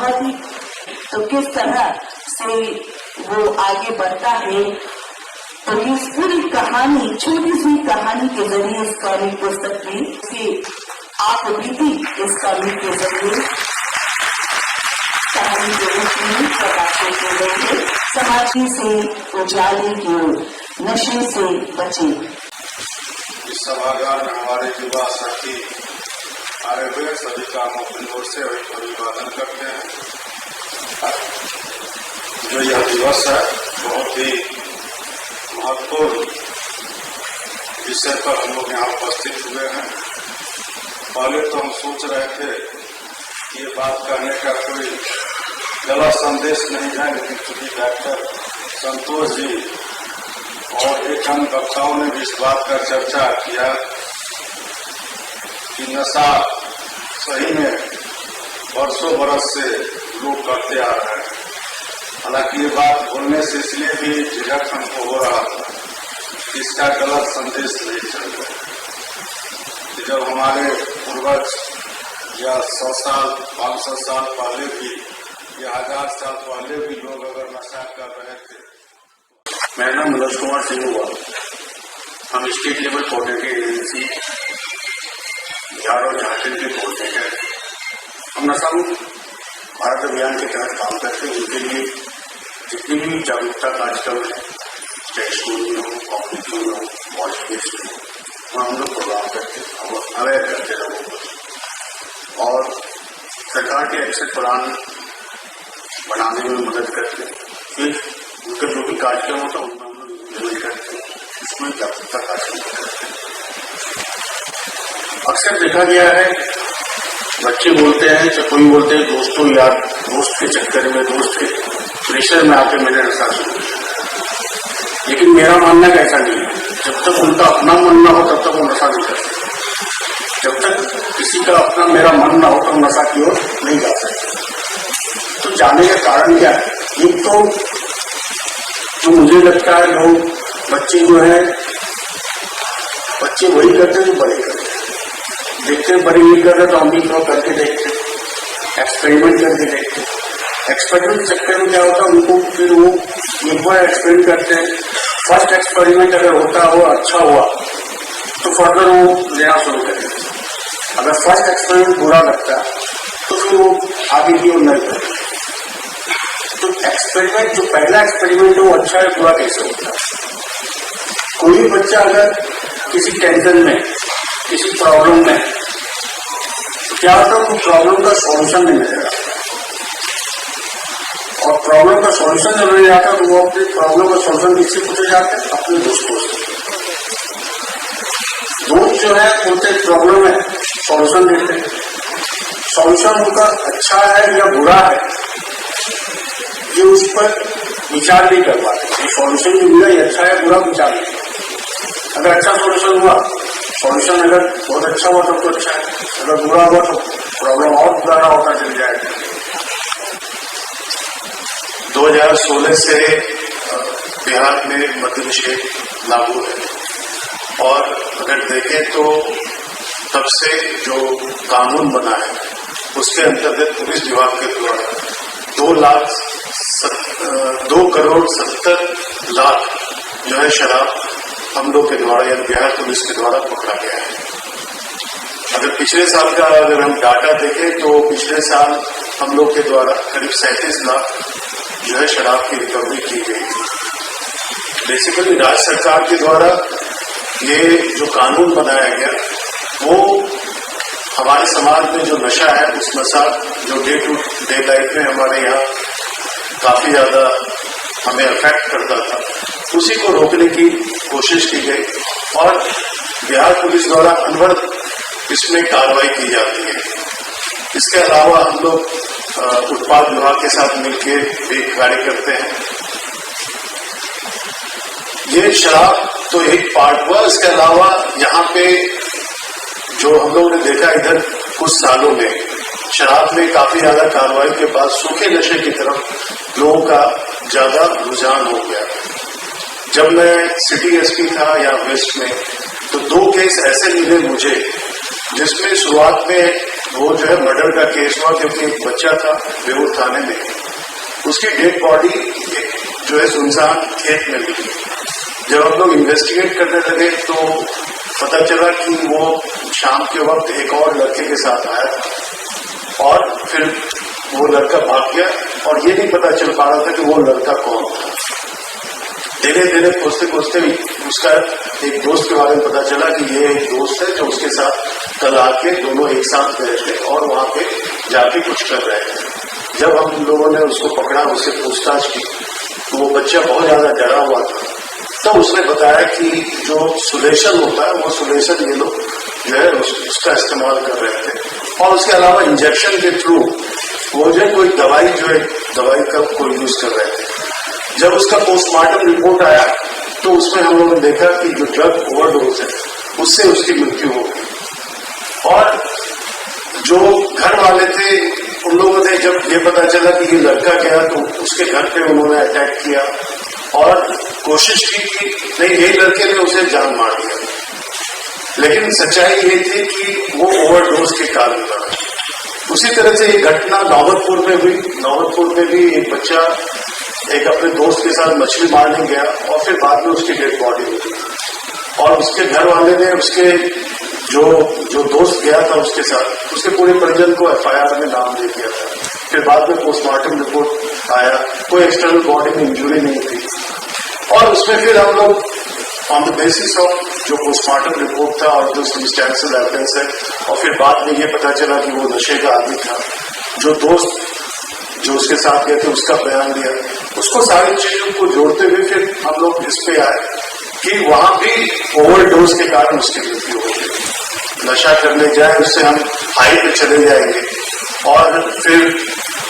अधिक तो किस तरह से वो आगे बढ़ता है। तो इस पूरी कहानी, छोटी सी कहानी के जरिए इस कॉमिक पुस्तक में से आप बीती इस कॉमिक के जरिए कहानी के रूप में प्रकाशित हो गई है। समाज से उजाले की ओर, नशे से बचे। इस सभागार में हमारे युवा साथी आए हुए सभी का हम अपनी ओर से अभिवादन करते हैं। जो यह दिवस है बहुत ही महत्वपूर्ण विषय पर हम लोग यहाँ उपस्थित हुए हैं। पहले तो हम सोच रहे थे कि ये बात करने का कोई गलत संदेश नहीं है, लेकिन चूंकि डॉक्टर संतोष जी और एक अन्य वक्ताओं ने भी इस बात का चर्चा किया कि नशा सही में वर्षों बरस से लोग करते आ रहे हैं। हालांकि ये बात बोलने से इसलिए भी झिझक हमको हो रहा था कि इसका गलत संदेश नहीं चल रहा। जब हमारे पूर्वज या 100 साल 500 साल पहले भी या 1000 साल पहले भी लोग अगर नशा कर रहे थे। मेरा नाम मनोज कुमार सिंह हुआ। हम state level coordinating agency Bihar और झारखंड के कोऑर्डिनेटर हैं। हम नशा मुक्त भारत अभियान के तहत काम करते हैं। उनके लिए जितनी भी जागरूकता कार्यक्रम है, चाहे स्कूल में हो, कम्युनिटी में हो, कॉलेज में हो, वहाँ हम लोग प्रोग्राम करते हैं, हम अवेयर करते हैं लोगों को और सरकार के एक्शन प्लान बनाने में मदद करते हैं। फिर उनका जो भी कार्यक्रम होता है उनमें हम लोग इम्प्लीमेंट करते हैं, उसमें जागरूकता कार्यक्रम करते हैं। अक्सर देखा गया है बच्चे बोलते हैं, चाहे कोई बोलते हैं दोस्तों यार दोस्त के चक्कर में, दोस्त के प्रेशर में आके मैंने नशा शुरू किया। लेकिन मेरा मानना कैसा नहीं है, जब तक उनका अपना मन ना हो तब तक वो नशा नहीं कर सकते। जब तक किसी का अपना मेरा मन ना हो तो नशा की ओर नहीं जा सकते। तो जाने का कारण क्या है? एक तो जो मुझे लगता है लोग बच्चे जो है बच्चे वही करते जो बड़े करते हैं। देखते बड़े नहीं कर रहे तो हम भी थोड़ा करके देखते, एक्सपेरिमेंट करके देखते। एक्सपेरिमेंट चक्कर में क्या होता है, उनको फिर वो एक बार एक्सपेरिमेंट करते हैं। फर्स्ट एक्सपेरिमेंट अगर होता हो अच्छा हुआ तो फर्दर वो लेना शुरू करेंगे। अगर फर्स्ट एक्सपेरिमेंट बुरा लगता है तो फिर वो आगे की ओर नहीं करेंगे। तो एक्सपेरिमेंट जो पहला एक्सपेरिमेंट है वो अच्छा है बुरा कैसे होता है? कोई बच्चा अगर किसी टेंशन में, किसी प्रॉब्लम में, तो क्या होता है उनको प्रॉब्लम का सॉल्यूशन नहीं मिलेगा। और प्रॉब्लम का सॉल्यूशन जब नहीं आता तो वो अपनी प्रॉब्लम का सॉल्यूशन किससे पूछे जाते हैं? अपने दोस्तों से। दोस्त जो है उनसे प्रॉब्लम है सॉल्यूशन देते हैं। सॉल्यूशन उनका अच्छा है या बुरा है ये उस पर विचार नहीं कर पाते। ये सॉल्यूशन जो मिला ये अच्छा है बुरा विचार नहीं। अगर अच्छा सॉल्यूशन हुआ, सॉल्यूशन अगर बहुत अच्छा हुआ तब तो अच्छा है, अगर बुरा हुआ तो प्रॉब्लम और बुरा होता चल जाएगा। 2016 से बिहार में मद्य निषेध लागू है और अगर देखें तो तब से जो कानून बना है उसके अंतर्गत पुलिस विभाग के द्वारा 2 करोड़ 70 लाख जो है शराब हम लोग के द्वारा या बिहार पुलिस के द्वारा पकड़ा गया है। अगर पिछले साल का अगर हम डाटा देखें तो पिछले साल हम लोग के द्वारा करीब 37 लाख जो है शराब की रिकवरी की गई थी। बेसिकली राज्य सरकार के द्वारा ये जो कानून बनाया गया वो हमारे समाज में जो नशा है उस नशा जो डे टू डे लाइफ में हमारे यहाँ काफी ज्यादा हमें अफेक्ट करता था, उसी को रोकने की कोशिश की गई और बिहार पुलिस द्वारा अनवरत इसमें कार्रवाई की जाती है। इसके अलावा हम लोग उत्पाद विभाग के साथ मिलकर भी कार्य करते हैं। ये शराब तो एक पार्ट हुआ, इसके अलावा यहाँ पे जो हम लोगों ने देखा इधर कुछ सालों में शराब में काफी ज्यादा कार्रवाई के बाद सूखे नशे की तरफ लोगों का ज्यादा रुझान हो गया। जब मैं सिटी एसपी था या वेस्ट में तो 2 केस ऐसे मिले मुझे जिसमें शुरुआत में वो जो है मर्डर का केस हुआ, क्योंकि एक बच्चा था बेऊर थाने में, उसकी डेड बॉडी एक जो है सुनसान खेत में मिली। जब हम लोग इन्वेस्टिगेट करने लगे तो पता चला कि वो शाम के वक्त एक और लड़के के साथ आया था और फिर वो लड़का भाग गया और ये नहीं पता चल पा रहा था कि वो लड़का कौन था। धीरे धीरे खोजते खोजते उसका एक दोस्त के बारे में पता चला कि ये एक दोस्त है जो उसके साथ कल आके दोनों एक साथ गए थे और वहां पे जाके कुछ कर रहे थे। जब हम लोगों ने उसको पकड़ा, उससे पूछताछ की, तो वो बच्चा बहुत ज्यादा डरा हुआ था। तब उसने बताया कि जो सुलेशन होता है वो सुलेशन ये लोग जो है उसका इस्तेमाल कर रहे थे और उसके अलावा इंजेक्शन के थ्रू वो जो कोई दवाई का कोई यूज कर रहे थे। जब उसका पोस्टमार्टम रिपोर्ट आया तो उसमें हम लोगों ने देखा कि जो ड्रग ओवरडोज है उससे उसकी मृत्यु हो गई। और जो घर वाले थे उन लोगों ने जब ये पता चला कि ये लड़का गया तो उसके घर पे उन्होंने अटैक किया और कोशिश की कि नहीं, ये लड़के ने उसे जान मार दिया। लेकिन सच्चाई ये थी कि वो ओवरडोज के कारण बना। उसी तरह से एक घटना नौबतपुर में हुई। नौबतपुर में भी एक बच्चा एक अपने दोस्त के साथ मछली मारने गया और फिर बाद में उसकी डेड बॉडी मिली और उसके घर वाले ने उसके जो दोस्त गया था उसके साथ, उसके पूरे परिजन को FIR में नाम दे दिया था। फिर बाद में पोस्टमार्टम रिपोर्ट आया, कोई एक्सटर्नल बॉडी में इंजरी नहीं थी और उसमें फिर हम लोग ऑन द बेसिस ऑफ जो पोस्टमार्टम रिपोर्ट था और जो सबस्टेंशियल एविडेंस है और फिर बाद में ये पता चला कि वो नशे का आदमी था, जो दोस्त जो उसके साथ गए थे उसका बयान दिया, उसको सारी चीजों को जोड़ते हुए फिर हम लोग इस पे आए कि वहां भी ओवरडोज के कारण उसकी मृत्यु हो गई। नशा करने जाए उससे हम हाई पे चले जाएंगे और फिर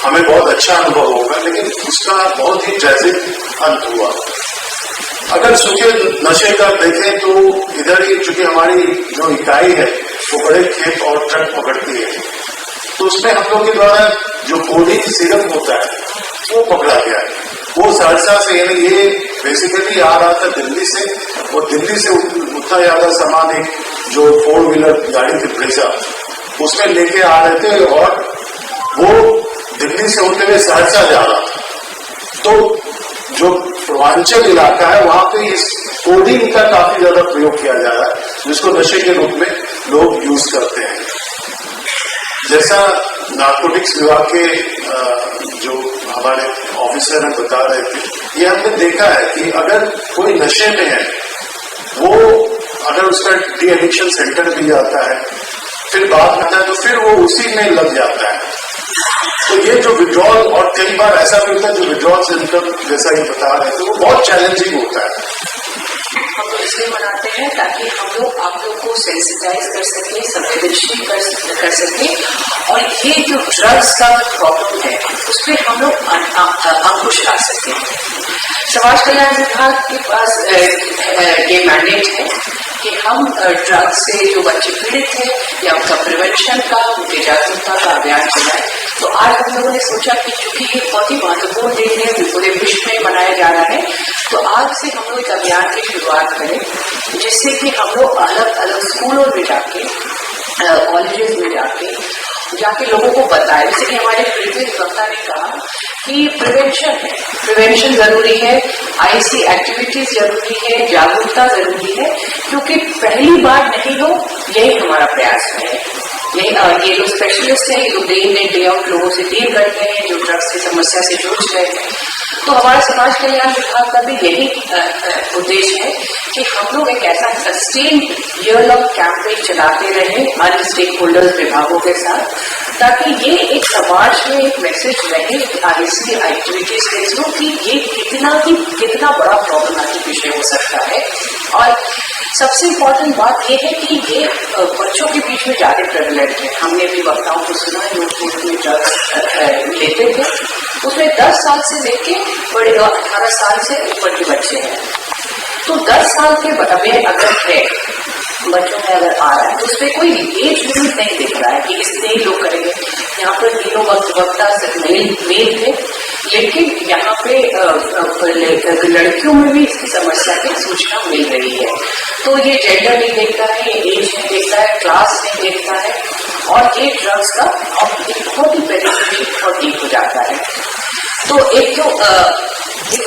हमें बहुत अच्छा अनुभव होगा, लेकिन उसका बहुत ही ट्रेजिक अंत हुआ। अगर सूखे नशे का देखें तो इधर ही चूंकि हमारी जो इकाई है वो बड़े खेप और ट्रक पकड़ती है, तो उसमें हम लोग के द्वारा जो कोडिंग सिरप होता है वो पकड़ा गया है। वो सहरसा से, यानी ये बेसिकली आ रहा था दिल्ली से और दिल्ली से उतना ज्यादा सामान एक जो 4 व्हीलर गाड़ी थी ब्रेजा उसमें लेके आ रहे थे और वो दिल्ली से होते हुए सहरसा जा रहा था। तो जो पूर्वांचल इलाका है वहां पे इस कोडिंग का काफी ज्यादा प्रयोग किया जा रहा है, जिसको नशे के रूप में लोग यूज करते हैं। जैसा नार्कोटिक्स विभाग के जो हमारे ऑफिसर हैं बता रहे थे, ये हमने देखा है कि अगर कोई नशे में है वो अगर उसका डी एडिक्शन सेंटर भी जाता है फिर बात आता है तो फिर वो उसी में लग जाता है। तो ये जो विड्रॉल, और कई बार ऐसा भी होता है जो विड्रॉल सिम्टम जैसा ये बता रहे थे वो बहुत चैलेंजिंग होता है। हम लोग इसलिए मनाते हैं ताकि हम लोग आप लोग को सेंसिटाइज कर सके, संवेदनशील कर सके और ये जो ड्रग्स का प्रॉब्लम है उस पर हम लोग अंकुश ला सके। समाज कल्याण विभाग के पास ये मैंडेट है कि हम ड्रग्स से जो बच्चे पीड़ित हैं या उनका प्रिवेंशन का, उनकी जागरूकता का अभियान चलाए। तो आज हम लोगों ने सोचा कि चूंकि ये बहुत ही महत्वपूर्ण दिन है, पूरे विश्व में मनाया जा रहा है, तो आज से हम लोग एक अभियान की शुरुआत करें जिससे कि हम लोग अलग अलग स्कूलों में जाके, कॉलेजेस में जाके लोगों को बताएं। जैसे कि हमारे प्रीवियस वक्ता ने कहा कि प्रिवेंशन जरूरी है, IC एक्टिविटीज जरूरी है, जागरूकता जरूरी है, क्योंकि पहली बार नहीं हो, यही हमारा प्रयास है। ये लोग स्पेशलिस्ट हैं, ये लोग डे इन डे आउट लोगों से डील करते हैं जो ड्रग्स की समस्या से जूझ रहे हैं। तो हमारा समाज कल्याण विभाग का भी यही उद्देश्य है कि हम लोग एक ऐसा सस्टेन ईयर लॉन्ग कैंपेन चलाते रहे अन्य स्टेक होल्डर्स विभागों के साथ, ताकि ये एक समाज में एक मैसेज रहे IC एक्टिविटीज के थ्रू कि ये कितना बड़ा प्रॉब्लमेटिक विषय हो सकता है। और सबसे इम्पोर्टेंट बात यह है कि ये बच्चों के बीच में ज्यादा प्रेवलेंट है। हमने भी वक्ताओं को सुना है, लोग ड्रग्स लेते थे, उसमें 10 साल से लेके बड़े 18 साल से ऊपर के बच्चे हैं। तो 10 साल के अगर है बच्चों में अगर आ रहा है तो उसमें कोई एज लिमिट नहीं दिख रहा है कि इससे ही लोग करेंगे। यहाँ पर तीनों वक्ता मेल थे, लेकिन यहाँ पे लड़कियों में भी इसकी समस्या की सूचना मिल रही है। तो ये जेंडर नहीं देखता है, ये एज नहीं देखता है, क्लास नहीं देखता है, और ये ड्रग्स का एक बहुत ही बेनिफिशियल और डीप हो जाता है। तो एक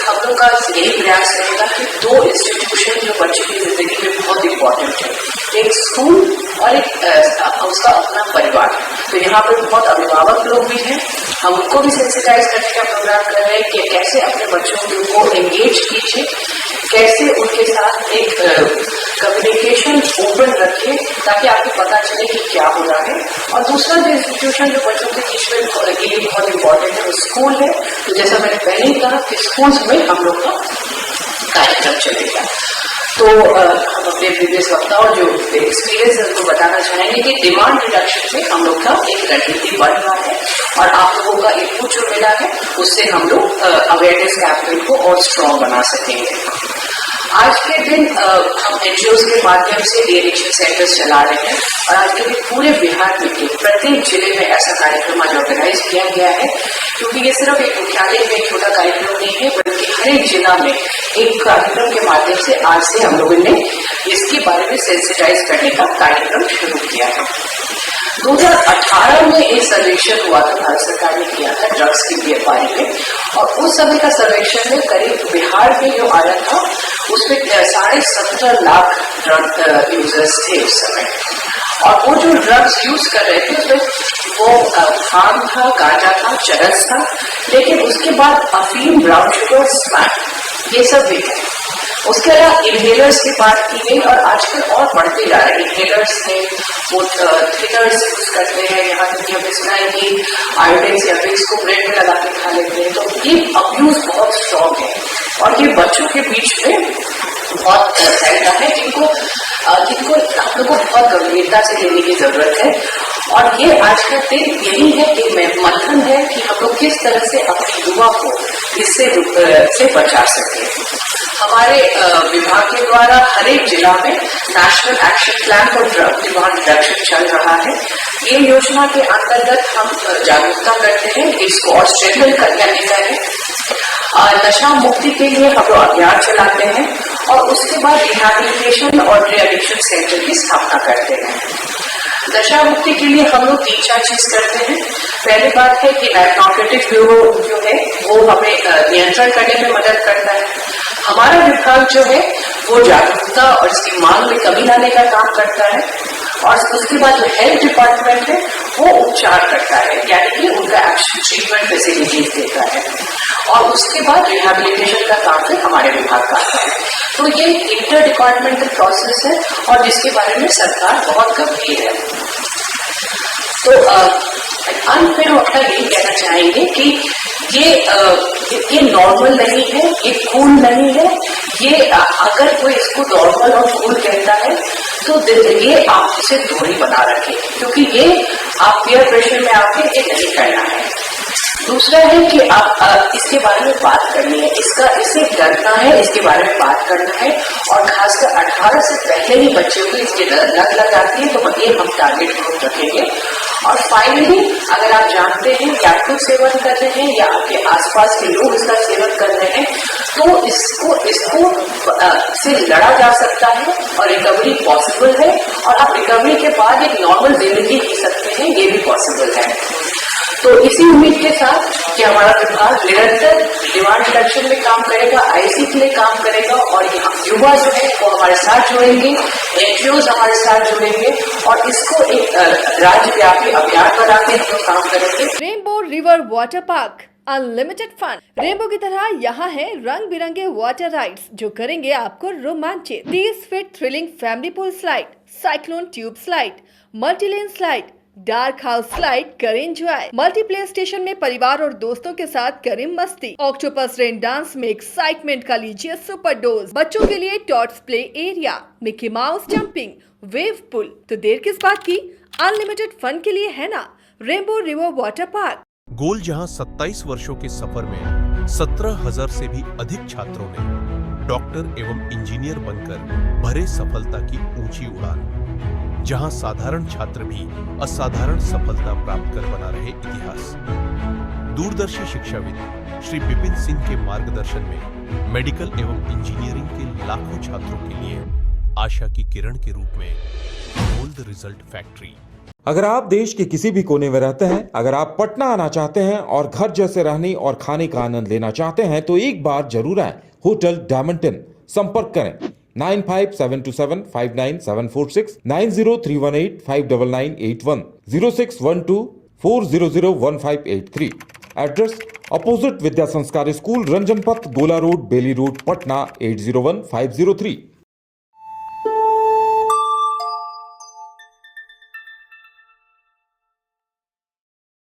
हम लोग का यही प्रयास रहेगा कि दो इंस्टीट्यूशन जो बच्चे की जिंदगी में बहुत इंपॉर्टेंट है, एक स्कूल और एक उसका अपना परिवार। तो यहाँ पर बहुत अभिभावक लोग भी हैं, हम उनको भी सेंसिटाइज करने का प्रोग्राम कर रहे हैं कि कैसे अपने बच्चों को एंगेज कीजिए, कैसे उनके साथ एक कम्युनिकेशन ओपन रखें ताकि आपको पता चले कि क्या हो रहा है। और दूसरा जो इंस्टीट्यूशन जो बच्चों के बीच में बहुत इंपॉर्टेंट है वो स्कूल है। तो जैसा मैंने पहले ही कहा कि स्कूल्स में हम लोग का कार्यक्रम चलेगा। तो हम अपने प्रीवियस वक्ताओं जो एक्सपीरियंस है उनको बताना चाहेंगे कि डिमांड रिडक्शन में हम लोग का एक रणनीति बन रहा है और आप लोगों का इनपुट जो मिला है उससे हम लोग अवेयरनेस कैंपेन को और स्ट्रॉन्ग बना सकेंगे। आज के दिन हम एनजीओज के माध्यम से डी एडिक्शन सेंटर्स चला रहे हैं और आज के दिन पूरे बिहार में प्रत्येक जिले में ऐसा कार्यक्रम आज ऑर्गेनाइज किया गया है, क्योंकि ये सिर्फ एक मुख्यालय में एक छोटा कार्यक्रम नहीं है बल्कि हर एक जिला में एक कार्यक्रम के माध्यम से आज से हम लोगों ने इसके बारे में सेंसिटाइज करने का कार्यक्रम शुरू किया है। 2018 में एक सर्वेक्षण हुआ था, भारत सरकार ने किया था ड्रग्स के बारे में, और उस समय का सर्वेक्षण में करीब बिहार में जो आया था उसमें 17.5 लाख ड्रग यूजर्स थे उस समय। और वो जो ड्रग्स यूज कर रहे थे उसमें वो भांग था, गांजा था, चरस था, लेकिन उसके बाद अफीम, ब्राउन शुगर, स्मैक ये सब भी थे। उसके अलावा इनहेलर्स की बात की गई और आजकल और बढ़ते जा रहे हैं इनहेलर्स है, वो थिनर्स यूज करते हैं, यहाँ तक कि हमने सुना है कि आयोडीन या विक्स को ब्रेड में लगा के खा लेते हैं। तो ये अब्यूज बहुत स्ट्रॉन्ग है और ये बच्चों के बीच में बहुत फैलता है जिनको हम लोग को बहुत गंभीरता से लेने की जरूरत है। और ये आज का दिन यही है कि मंथन है कि हम लोग किस तरह से अपने युवा को इससे बचा सके। हमारे विभाग के द्वारा हर एक जिला में national action plan for drug demand reduction चल रहा है। ये योजना के अंतर्गत हम जागरूकता करते हैं, इसको और स्ट्रेंथन करने का है। नशा मुक्ति के लिए हम लोग अभियान चलाते हैं और उसके बाद रिहैबिलिटेशन और डी एडिक्शन सेंटर की स्थापना करते हैं। नशा मुक्ति के लिए हम लोग 3-4 चीज करते हैं। पहली बात है कि नार्कोटिक्स ब्यूरो जो है वो हमें नियंत्रण करने में मदद करता है। हमारा विभाग जो है वो जागरूकता और इसकी मांग में कमी लाने का काम करता है और उसके बाद जो हेल्थ डिपार्टमेंट है वो उपचार करता है, यानी कि उनका एक्शन ट्रीटमेंट फैसिलिटीज देता है और उसके बाद रिहैबिलिटेशन का काम फिर हमारे विभाग का आता है। तो ये इंटर डिपार्टमेंटल प्रोसेस है और जिसके बारे में सरकार बहुत गंभीर है। तो अंत में हम अपना यही कहना चाहेंगे कि ये नॉर्मल नहीं है, ये कूल नहीं है। ये अगर कोई इसको नॉर्मल और कूल कहता है तो ये आप इसे दूरी बना रखें, क्योंकि ये आप पीयर प्रेशर में आके ये नहीं करना है। दूसरा है कि आप इसके बारे में बात करनी है, इससे डरना है, इसके बारे में बात करना है और खासकर 18 से पहले ही बच्चों को इसकी लत लग जाती है तो ये हम टारगेट ग्रुप रखेंगे। और फाइनली अगर आप जानते हैं कि आप खुद सेवन कर रहे हैं या आपके आसपास के लोग इसका सेवन कर रहे हैं तो इसको से लड़ा जा सकता है और रिकवरी पॉसिबल है और आप रिकवरी के बाद एक नॉर्मल जिंदगी जी सकते हैं, ये भी पॉसिबल है। तो इसी उम्मीद के साथ कि हमारा विभाग निरंतर डिमांड रिडक्शन में काम करेगा, आईसी के लिए काम करेगा और युवा जो है वो हमारे साथ जुड़ेंगे, एनजीओज हमारे साथ जुड़ेंगे और इसको एक राज्यव्यापी अभियान बना के हम लोग काम करेंगे। Rainbow river water park unlimited fun. Rainbow की तरह यहाँ है रंग बिरंगे वाटर राइड्स जो करेंगे आपको रोमांचित। 30 feet thrilling family pool slide, cyclone tube slide, multilane slide, dark house slide करें एंजॉय। मल्टी प्ले स्टेशन में परिवार और दोस्तों के साथ करें मस्ती। ऑक्टोपस रेन डांस में एक्साइटमेंट का लीजिए सुपर डोज। बच्चों के लिए tots play area, Mickey Mouse jumping, wave pool. तो देर किस बात की, अनलिमिटेड फन के लिए है ना रेनबो रिवर वाटर पार्क। गोल जहां 27 वर्षों के सफर में 17,000 से भी अधिक छात्रों ने डॉक्टर एवं इंजीनियर बनकर भरे सफलता की ऊंची उड़ान, जहां साधारण छात्र भी असाधारण सफलता प्राप्त कर बना रहे इतिहास। दूरदर्शी शिक्षाविद श्री विपिन सिंह के मार्गदर्शन में मेडिकल एवं इंजीनियरिंग के लाखों छात्रों के लिए आशा की किरण के रूप में गोल्ड रिजल्ट फैक्ट्री अगर आप देश के किसी भी कोने में रहते हैं, अगर आप पटना आना चाहते हैं और घर जैसे रहने और खाने का आनंद लेना चाहते हैं तो एक बार जरूर आए होटल डायमंड इन। संपर्क करें 9572759746, 9031859981, 0612400158 एड्रेस अपोजिट विद्या संस्कार स्कूल, रंजन पथ, गोला रोड, बेली रोड, पटना 801503।